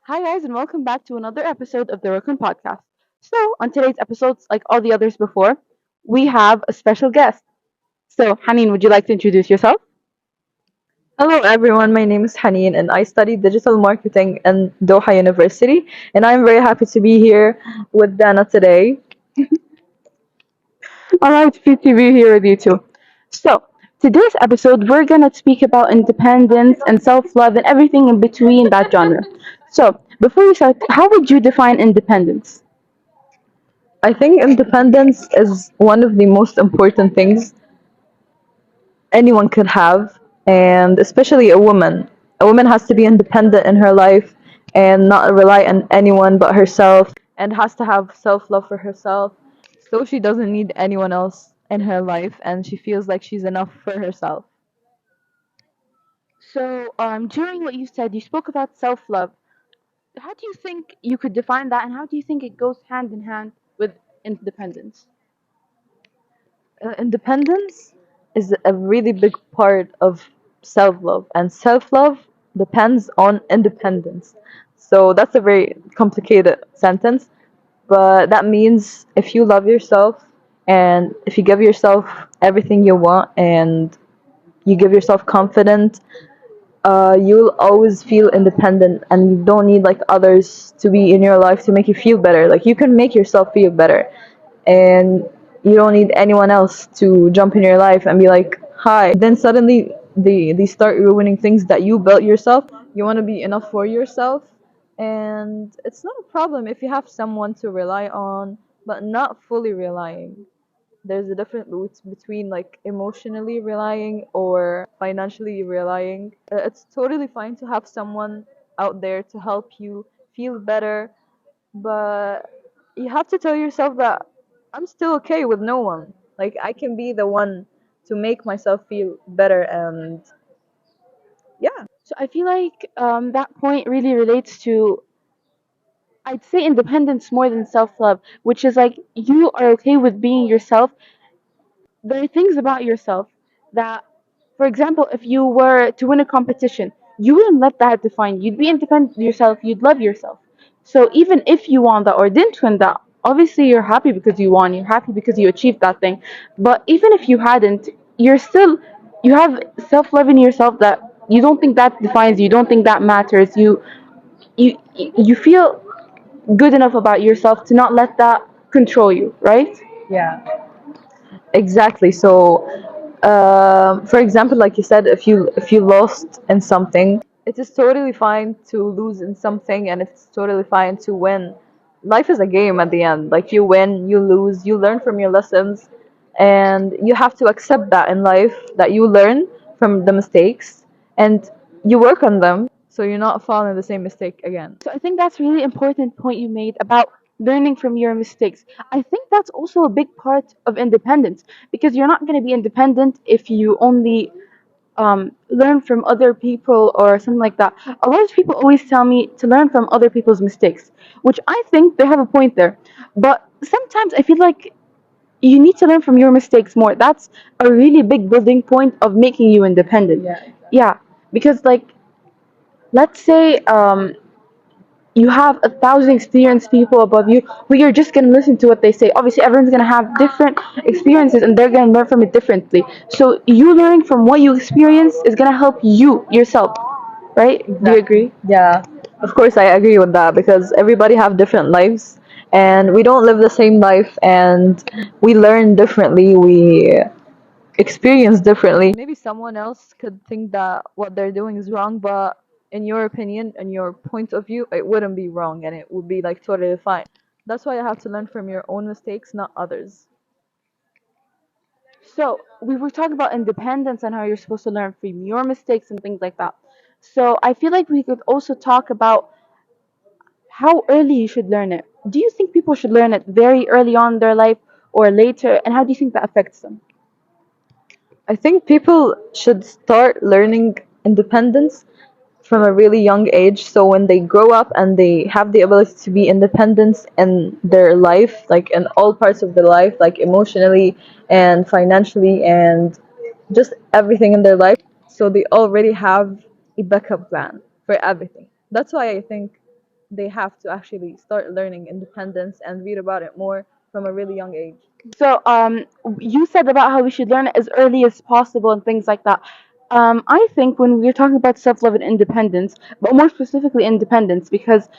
Hi, guys, and welcome back to another episode of the Ruken podcast. So, on today's episodes, like all the others before, we have a special guest. So, Haneen, would you like to introduce yourself? Hello everyone, my name is Haneen and I study digital marketing in Doha University and I'm very happy to be here with Dana today. All right, good to be here with you too. So, today's episode, we're gonna speak about independence and self-love and everything in between that genre. So, before we start, how would you define independence? I think independence is one of the most important things anyone could have, and especially a woman. A woman has to be independent in her life and not rely on anyone but herself and has to have self-love for herself so she doesn't need anyone else in her life and she feels like she's enough for herself. So, during what you said, you spoke about self-love. How do you think you could define that, and how do you think it goes hand in hand with independence? Independence is a really big part of self love, and self love depends on independence. So that's a very complicated sentence, but that means if you love yourself and if you give yourself everything you want and you give yourself confidence, you'll always feel independent and you don't need like others to be in your life to make you feel better. Like you can make yourself feel better and you don't need anyone else to jump in your life and be like, hi. Then suddenly they start ruining things that you built yourself. You want to be enough for yourself. And it's not a problem if you have someone to rely on, but not fully relying. There's a difference between like emotionally relying or financially relying. It's totally fine to have someone out there to help you feel better, but you have to tell yourself that I'm still okay with no one. Like I can be the one to make myself feel better and yeah. So I feel like that point really relates to, I'd say, independence more than self-love, which is like you are okay with being yourself. There are things about yourself that, for example, if you were to win a competition, you wouldn't let that define you. You'd be independent of yourself. You'd love yourself. So even if you won that or didn't win that, obviously you're happy because you won. You're happy because you achieved that thing. But even if you hadn't, you're still, you have self-love in yourself that you don't think that defines you. You don't think that matters. You feel good enough about yourself to not let that control you, right? Yeah. Exactly. So, for example, like you said, if you lost in something, it is totally fine to lose in something, and it's totally fine to win. Life is a game at the end. Like you win, you lose, you learn from your lessons, and you have to accept that in life that you learn from the mistakes and you work on them so you're not falling the same mistake again. So I think that's a really important point you made about learning from your mistakes. I think that's also a big part of independence because you're not going to be independent if you only learn from other people or something like that. A lot of people always tell me to learn from other people's mistakes, which I think they have a point there. But sometimes I feel like you need to learn from your mistakes more. That's a really big building point of making you independent. Yeah. Yeah, because like let's say you have 1,000 experienced people above you who you're just going to listen to what they say. Obviously everyone's going to have different experiences and they're going to learn from it differently, so you learning from what you experience is going to help you yourself, right? Do you Exactly. agree? Yeah. Of course, I agree with that because everybody have different lives, and we don't live the same life, and we learn differently. We experience differently. Maybe someone else could think that what they're doing is wrong, but in your opinion and your point of view, it wouldn't be wrong, and it would be like totally fine. That's why you have to learn from your own mistakes, not others. So we were talking about independence and how you're supposed to learn from your mistakes and things like that. So I feel like we could also talk about how early you should learn it. Do you think people should learn it very early on in their life or later, and how do you think that affects them? I think people should start learning independence from a really young age. So when they grow up and they have the ability to be independent in their life, like in all parts of their life, like emotionally and financially and just everything in their life. So they already have a backup plan for everything. That's why I think. they have to actually start learning independence and read about it more from a really young age. So, you said about how we should learn it as early as possible and things like that. I think when we're talking about self love and independence, but more specifically independence, because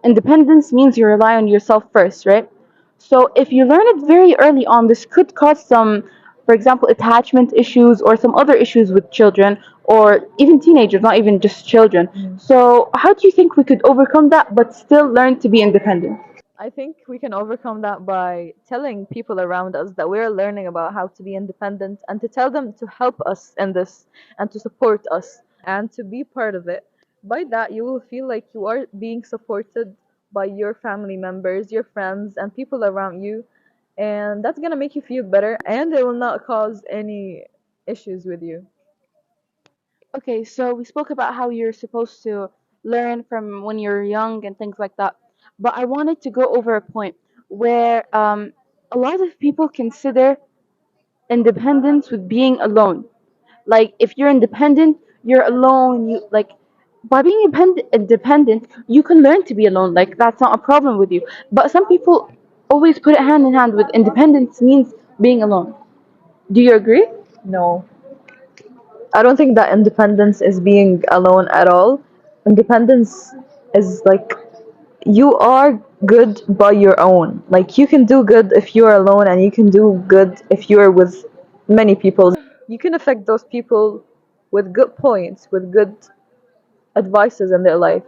independence means you rely on yourself first, right? So, if you learn it very early on, this could cause some, for example, attachment issues or some other issues with children or even teenagers, not even just children. So, how do you think we could overcome that but still learn to be independent? I think we can overcome that by telling people around us that we're learning about how to be independent and to tell them to help us in this and to support us and to be part of it. By that, you will feel like you are being supported by your family members, your friends, and people around you. And that's gonna make you feel better and it will not cause any issues with you. Okay, so we spoke about how you're supposed to learn from when you're young and things like that. But I wanted to go over a point where a lot of people consider independence with being alone. Like if you're independent, you're alone. You like by being independent, you can learn to be alone. Like that's not a problem with you. But some people always put it hand in hand with independence means being alone. Do you agree? No. I don't think that independence is being alone at all. Independence is like you are good by your own. Like you can do good if you are alone, and you can do good if you are with many people. You can affect those people with good points, with good advices in their life,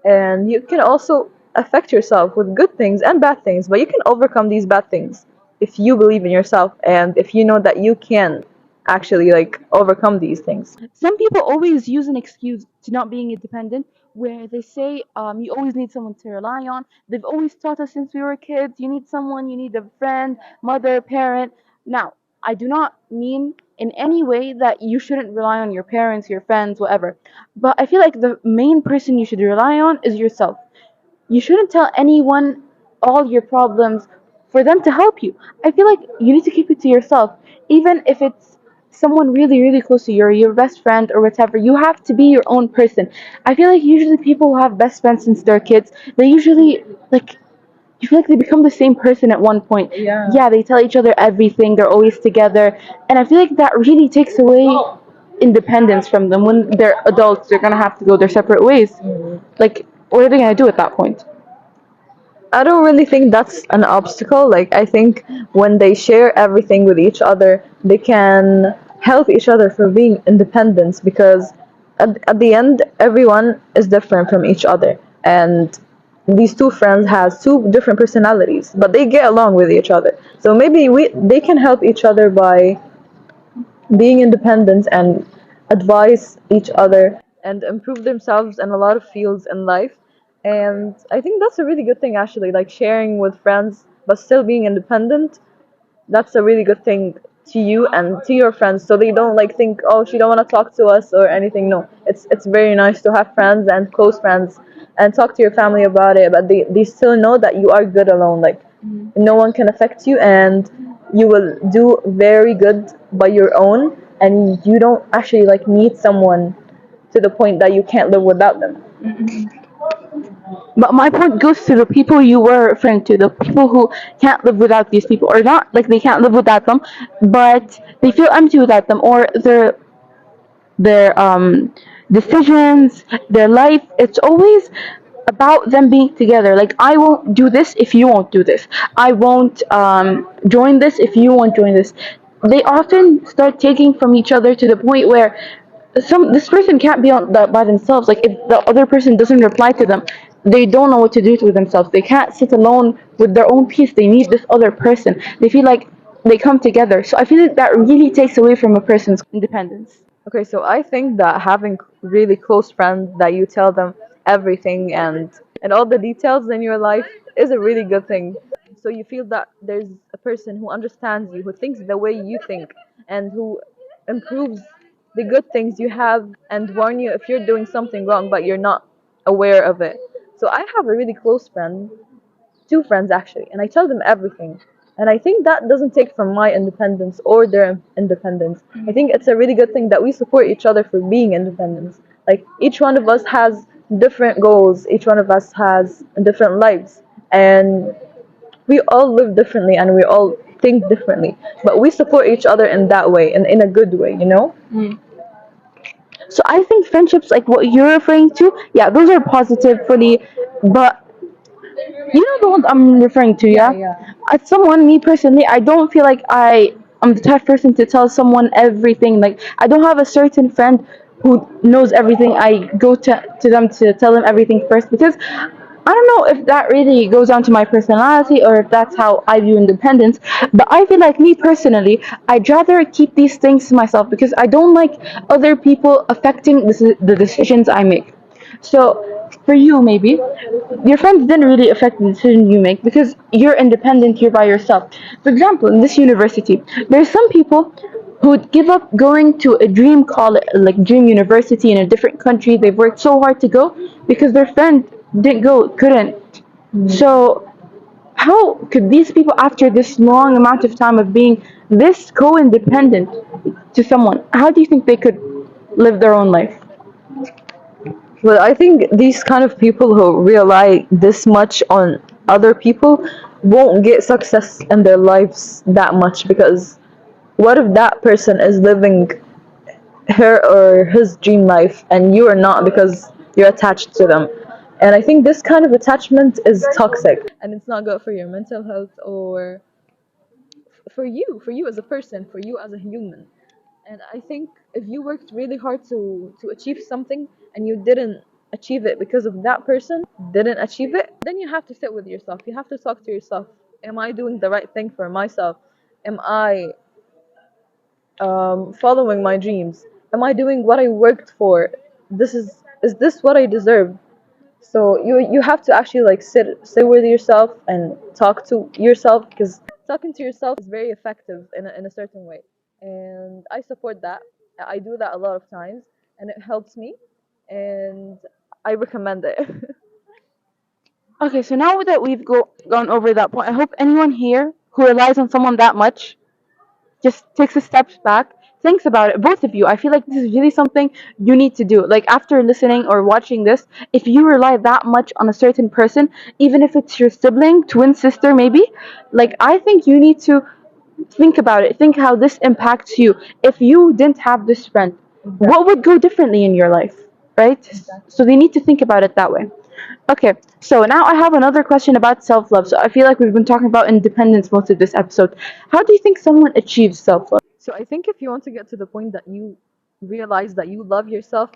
and you can also affect yourself with good things and bad things. But you can overcome these bad things if you believe in yourself and if you know that you can actually like overcome these things. Some people always use an excuse to not being independent where they say you always need someone to rely on. They've always taught us since we were kids you need someone, you need a friend, mother, parent. Now, I do not mean in any way that you shouldn't rely on your parents, your friends, whatever. But I feel like the main person you should rely on is yourself. You shouldn't tell anyone all your problems for them to help you. I feel like you need to keep it to yourself, even if it's someone really, really close to you, or your best friend or whatever. You have to be your own person. I feel like usually people who have best friends since they're kids, they usually like you feel like they become the same person at one point. Yeah. Yeah, they tell each other everything. They're always together, and I feel like that really takes away independence from them. When they're adults, they're gonna have to go their separate ways. Like, what are they gonna do at that point? I don't really think that's an obstacle. Like, I think when they share everything with each other, they can help each other for being independent because at the end, everyone is different from each other. And these two friends has two different personalities, but they get along with each other. So maybe they can help each other by being independent and advise each other and improve themselves in a lot of fields in life. And I think that's a really good thing actually, like sharing with friends but still being independent. That's a really good thing to you and to your friends so they don't like think, oh, she don't want to talk to us or anything. No, it's very nice to have friends and close friends and talk to your family about it, but they still know that you are good alone. Like no one can affect you and you will do very good by your own, and you don't actually like need someone to the point that you can't live without them. But my point goes to the people you were referring to, the people who can't live without these people, or not like they can't live without them, but they feel empty without them, or their decisions, their life. It's always about them being together. Like I won't do this if you won't do this. I won't join this if you won't join this. They often start taking from each other to the point where this person can't be by themselves. Like if the other person doesn't reply to them, they don't know what to do with themselves. They can't sit alone with their own peace. They need this other person. They feel like they come together. So I feel like that really takes away from a person's independence. Okay, so I think that having really close friends that you tell them everything and all the details in your life is a really good thing. So you feel that there's a person who understands you, who thinks the way you think, and who improves the good things you have and warn you if you're doing something wrong but you're not aware of it. So I have a really close friend, two friends actually, and I tell them everything. And I think that doesn't take from my independence or their independence. I think it's a really good thing that we support each other for being independent. Like each one of us has different goals, each one of us has different lives, and we all live differently and we all think differently, but we support each other in that way and in a good way, you know? So I think friendships like what you're referring to, yeah, those are positive fully, but you know the ones I'm referring to, Yeah, yeah? yeah. As someone, me personally, I don't feel like I'm the type of person to tell someone everything. Like I don't have a certain friend who knows everything. I go to them to tell them everything first because I don't know if that really goes down to my personality or if that's how I view independence. But I feel like me personally, I'd rather keep these things to myself because I don't like other people affecting the decisions I make. So for you, maybe your friends didn't really affect the decision you make because you're independent, you're by yourself. For example, in this university, there's some people who'd give up going to a dream college, like dream university in a different country. They've worked so hard to go because their friend didn't go, couldn't. So how could these people, after this long amount of time of being this co-independent to someone, how do you think they could live their own life? Well, I think these kind of people who rely this much on other people won't get success in their lives that much, because what if that person is living her or his dream life and you are not, because you're attached to them? And I think this kind of attachment is toxic and it's not good for your mental health or for you as a person, for you as a human. And I think if you worked really hard to achieve something and you didn't achieve it because of that person didn't achieve it, then you have to sit with yourself. You have to talk to yourself. Am I doing the right thing for myself? Am I following my dreams? Am I doing what I worked for? Is this what I deserve? So you have to actually like sit with yourself and talk to yourself, because talking to yourself is very effective in a certain way. And I support that. I do that a lot of times and it helps me, and I recommend it. Okay, so now that we've gone over that point, I hope anyone here who relies on someone that much just takes a step back, thinks about it. Both of you, I feel like this is really something you need to do. Like after listening or watching this, if you rely that much on a certain person, even if it's your sibling, twin sister, maybe, like I think you need to think about it. Think how this impacts you. If you didn't have this friend, what would go differently in your life, right? So they need to think about it that way. Okay, so now I have another question about self love. So I feel like we've been talking about independence most of this episode. How do you think someone achieves self love? So I think if you want to get to the point that you realize that you love yourself,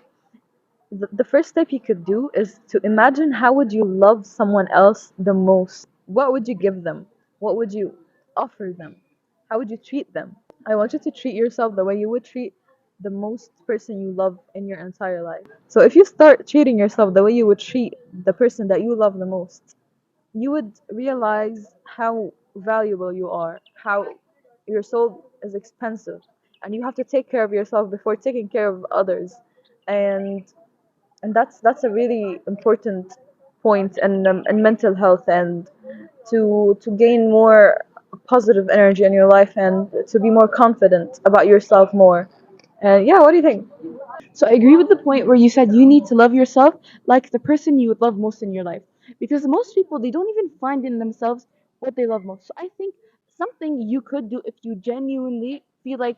the first step you could do is to imagine how would you love someone else the most. What would you give them? What would you offer them? How would you treat them? I want you to treat yourself the way you would treat the most person you love in your entire life. So if you start treating yourself the way you would treat the person that you love the most, you would realize how valuable you are, how your soul is expensive, and you have to take care of yourself before taking care of others. And that's a really important point in mental health, and to gain more positive energy in your life and to be more confident about yourself more. And yeah, what do you think? So I agree with the point where you said you need to love yourself like the person you would love most in your life. Because most people they don't even find in themselves what they love most. So I think something you could do if you genuinely feel like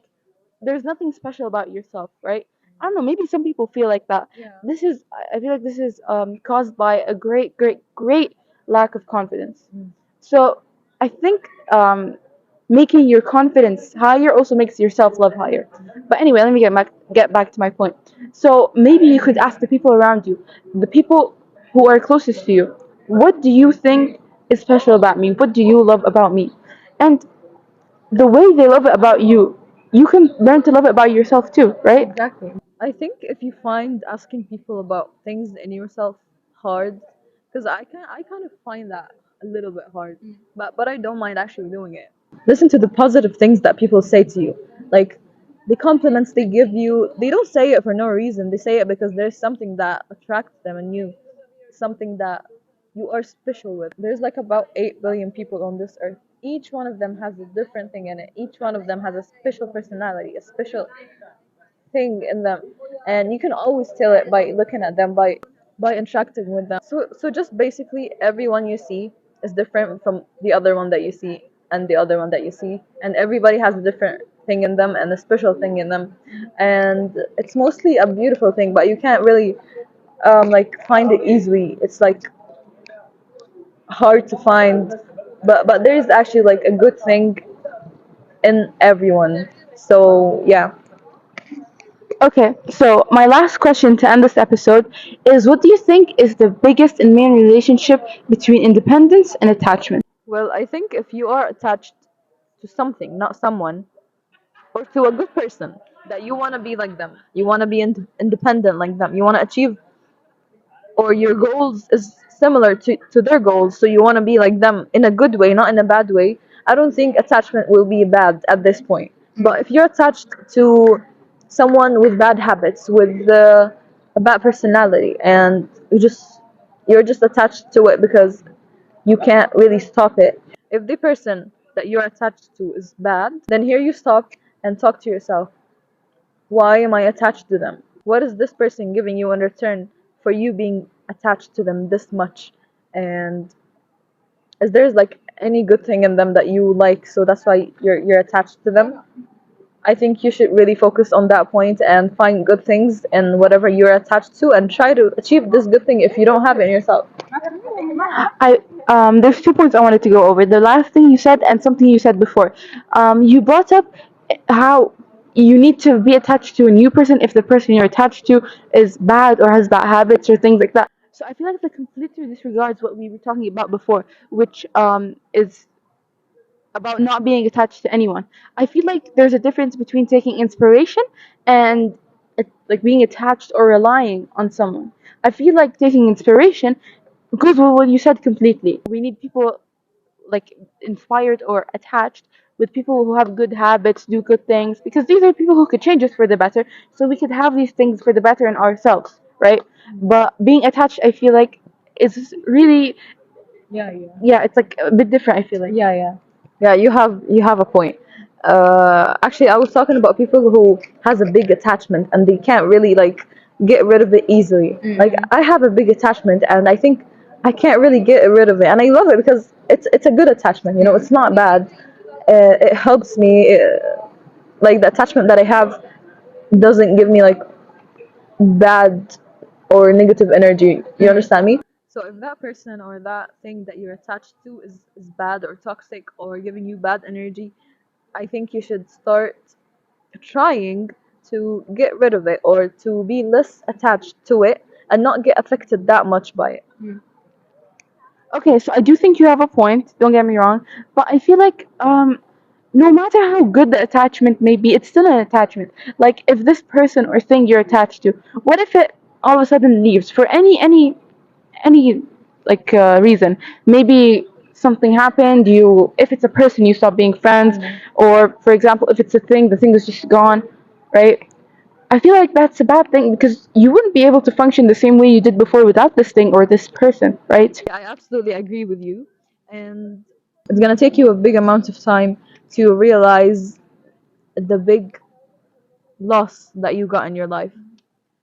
there's nothing special about yourself, right? I don't know, maybe some people feel like that. This is I feel like this is caused by a great lack of confidence. So I think making your confidence higher also makes your self love higher. But anyway, let me get back to my point. So maybe you could ask the people around you, the people who are closest to you, what do you think is special about me? What do you love about me? And the way they love it about you, you can learn to love it about yourself too, right? Exactly. I think if you find asking people about things in yourself hard, because I kind of find that a little bit hard, but I don't mind actually doing it. Listen to the positive things that people say to you, like the compliments they give you. They don't say it for no reason. They say it because there's something that attracts them in you, something that you are special with. There's like about 8 billion people on this earth. Each one of them has a different thing in it. Each one of them has a special personality, a special thing in them, and you can always tell it by looking at them, by interacting with them. So just basically everyone you see is different from the other one that you see and the other one that you see, and everybody has a different thing in them and a special thing in them, and it's mostly a beautiful thing, but you can't really like find it easily. It's like hard to find, but there is actually like a good thing in everyone. So yeah. Okay, so my last question to end this episode is, what do you think is the biggest and main relationship between independence and attachment? Well, I think if you are attached to something, not someone, or to a good person, that you want to be like them, you want to be independent like them, you want to achieve, or your goals is similar to their goals, so you want to be like them in a good way, not in a bad way, I don't think attachment will be bad at this point. But if you're attached to someone with bad habits, with a bad personality, and you're just attached to it because you can't really stop it. If the person that you're attached to is bad, then here you stop and talk to yourself. Why am I attached to them? What is this person giving you in return for you being attached to them this much? And is there's like any good thing in them that you like, so that's why you're attached to them? I think you should really focus on that point and find good things in whatever you're attached to and try to achieve this good thing if you don't have it in yourself. I There's 2 points I wanted to go over. The last thing you said and something you said before. You brought up how you need to be attached to a new person if the person you're attached to is bad or has bad habits or things like that. So I feel like that completely disregards what we were talking about before, which is about not being attached to anyone. I feel like there's a difference between taking inspiration and like being attached or relying on someone. I feel like taking inspiration goes with what you said completely. We need people like inspired or attached with people who have good habits, do good things, because these are people who could change us for the better, so we could have these things for the better in ourselves, right? But being attached, I feel like, is really, Yeah, yeah. yeah, it's like a bit different, I feel like. Yeah, yeah. Yeah, you have a point. Actually, I was talking about people who has a big attachment and they can't really like get rid of it easily. Like I have a big attachment and I think I can't really get rid of it, and I love it because it's a good attachment. You know, it's not bad. It helps me. Like the attachment that I have doesn't give me like bad or negative energy. You understand me? So if that person or that thing that you're attached to is bad or toxic or giving you bad energy, I think you should start trying to get rid of it or to be less attached to it and not get affected that much by it. Okay, so I do think you have a point, don't get me wrong, but I feel like no matter how good the attachment may be, it's still an attachment. Like if this person or thing you're attached to, what if it all of a sudden leaves for any like reason? Maybe something happened. You, if it's a person, you stop being friends, or for example, if it's a thing, the thing is just gone, right? I feel like that's a bad thing because you wouldn't be able to function the same way you did before without this thing or this person, right? I absolutely agree with you. And it's gonna take you a big amount of time to realize the big loss that you got in your life.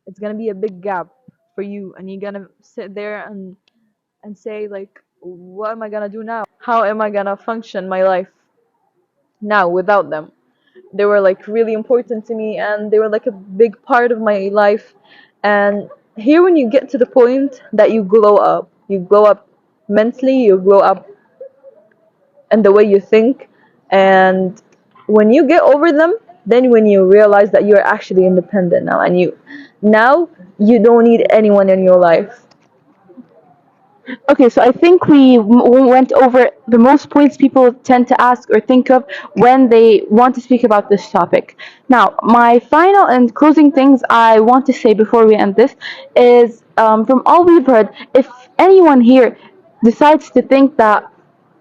It's gonna be a big gap for you, and you're gonna sit there and say like, what am I gonna do now? How am I gonna function my life now without them? They were like really important to me, and they were like a big part of my life. And here, when you get to the point that you glow up mentally, you glow up in the way you think, and when you get over them, then when you realize that you're actually independent now, and you don't need anyone in your life. Okay, so I think we went over the most points people tend to ask or think of when they want to speak about this topic. Now, my final and closing things I want to say before we end this is, from all we've heard, if anyone here decides to think that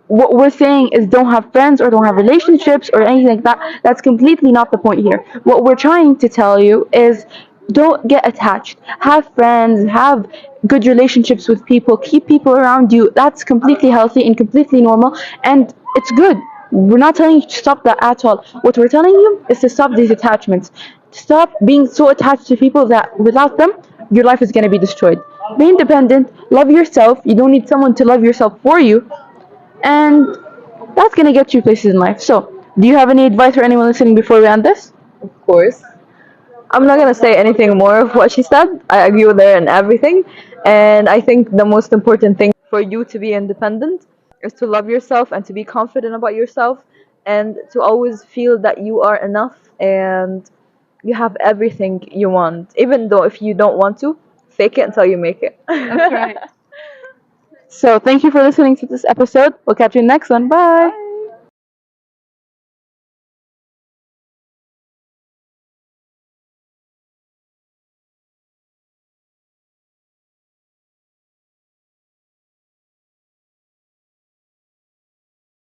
what we're saying is don't have friends or don't have relationships or anything like that, that's completely not the point here. What we're trying to tell you is don't get attached. Have friends, have good relationships with people, keep people around you. That's completely healthy and completely normal, and it's good. We're not telling you to stop that at all. What we're telling you is to stop these attachments. Stop being so attached to people that without them, your life is going to be destroyed. Be independent, love yourself. You don't need someone to love yourself for you. And that's going to get you places in life. So, do you have any advice for anyone listening before we end this? Of course. I'm not gonna say anything more of what she said. I agree with her and everything. And I think the most important thing for you to be independent is to love yourself and to be confident about yourself and to always feel that you are enough and you have everything you want. Even though if you don't want to, fake it until you make it. That's right. So, thank you for listening to this episode. We'll catch you in the next one. Bye.